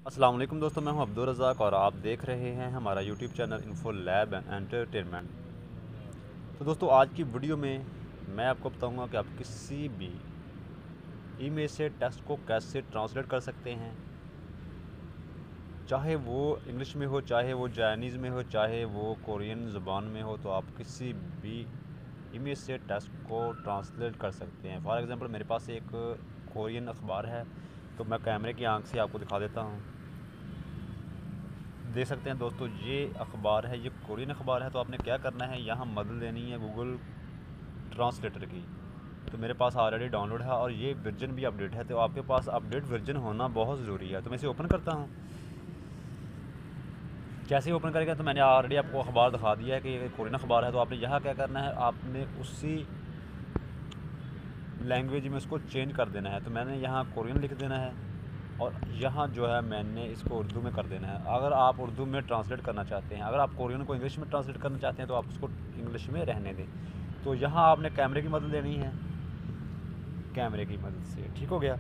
अस्सलाम वालेकुम दोस्तों, मैं हूं अब्दुल रज़ाक और आप देख रहे हैं हमारा YouTube channel info lab and entertainment. तो दोस्तों, आज की वीडियो में मैं आपको बताऊंगा कि आप किसी भी इमेज से टेक्स्ट को कैसे ट्रांसलेट कर सकते हैं, चाहे वो इंग्लिश में हो, चाहे वो चाइनीज़ में हो, चाहे वो कोरियन ज़बान में हो। तो आप किसी भी इमेज से टेक्स्ट को ट्रांसलेट कर सकते हैं। फॉर एग्ज़ाम्पल, मेरे पास एक कोरियन अखबार है, तो मैं कैमरे की आंख से आपको दिखा देता हूँ। देख सकते हैं दोस्तों, ये अखबार है, ये कोरियन अखबार है। तो आपने क्या करना है, यहाँ मदद लेनी है गूगल ट्रांसलेटर की। तो मेरे पास ऑलरेडी डाउनलोड है और ये वर्जन भी अपडेट है, तो आपके पास अपडेट वर्जन होना बहुत ज़रूरी है। तो मैं इसे ओपन करता हूँ। कैसे ओपन करेगा, तो मैंने ऑलरेडी आपको अखबार दिखा दिया है कि ये कोरियन अखबार है। तो आपने यहाँ क्या करना है, आपने उसी लैंग्वेज में उसको चेंज कर देना है। तो मैंने यहाँ कोरियन लिख देना है और यहाँ जो है मैंने इसको उर्दू में कर देना है। अगर आप उर्दू में ट्रांसलेट करना चाहते हैं, अगर आप कोरियन को इंग्लिश में ट्रांसलेट करना चाहते हैं, तो आप उसको इंग्लिश में रहने दें। तो यहाँ आपने कैमरे की मदद लेनी है, कैमरे की मदद से। ठीक हो गया।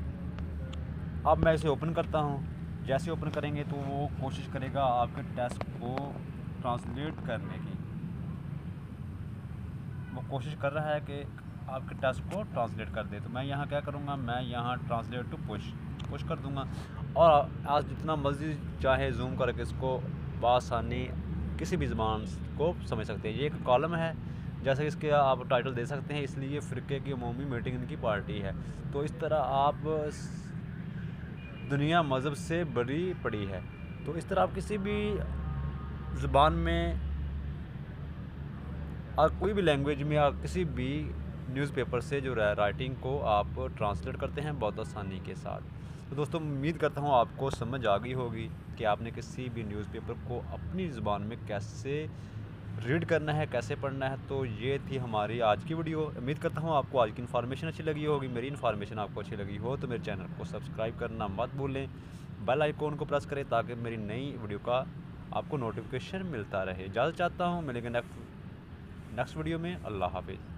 अब मैं इसे ओपन करता हूँ। जैसे ओपन करेंगे तो वो कोशिश करेगा आपके टेक्स्ट को ट्रांसलेट करने की। वो कोशिश कर रहा है कि आपके टेक्स्ट को ट्रांसलेट कर दे। तो मैं यहाँ क्या करूँगा, मैं यहाँ ट्रांसलेट टू पुश कर दूँगा और आज जितना मर्जी चाहे जूम करके इसको बआसानी किसी भी ज़बान को समझ सकते हैं। ये एक कॉलम है, जैसे इसके आप टाइटल दे सकते हैं, इसलिए फ़िरके की अमूमी मीटिंग इनकी पार्टी है। तो इस तरह आप दुनिया मज़हब से बरी पड़ी है। तो इस तरह आप किसी भी ज़बान में और कोई भी लैंग्वेज में या किसी भी न्यूज़पेपर से जो राइटिंग को आप ट्रांसलेट करते हैं बहुत आसानी के साथ। तो दोस्तों, उम्मीद करता हूँ आपको समझ आ गई होगी कि आपने किसी भी न्यूज़पेपर को अपनी ज़ुबान में कैसे रीड करना है, कैसे पढ़ना है। तो ये थी हमारी आज की वीडियो। उम्मीद करता हूँ आपको आज की इन्फॉर्मेशन अच्छी लगी होगी। मेरी इन्फॉर्मेशन आपको अच्छी लगी हो तो मेरे चैनल को सब्सक्राइब करना मत भूलें। बेल आइकॉन को प्रेस करें ताकि मेरी नई वीडियो का आपको नोटिफिकेशन मिलता रहे। इजाज़त चाहता हूँ, मिलेंगे नेक्स्ट वीडियो में। अल्लाह हाफिज़।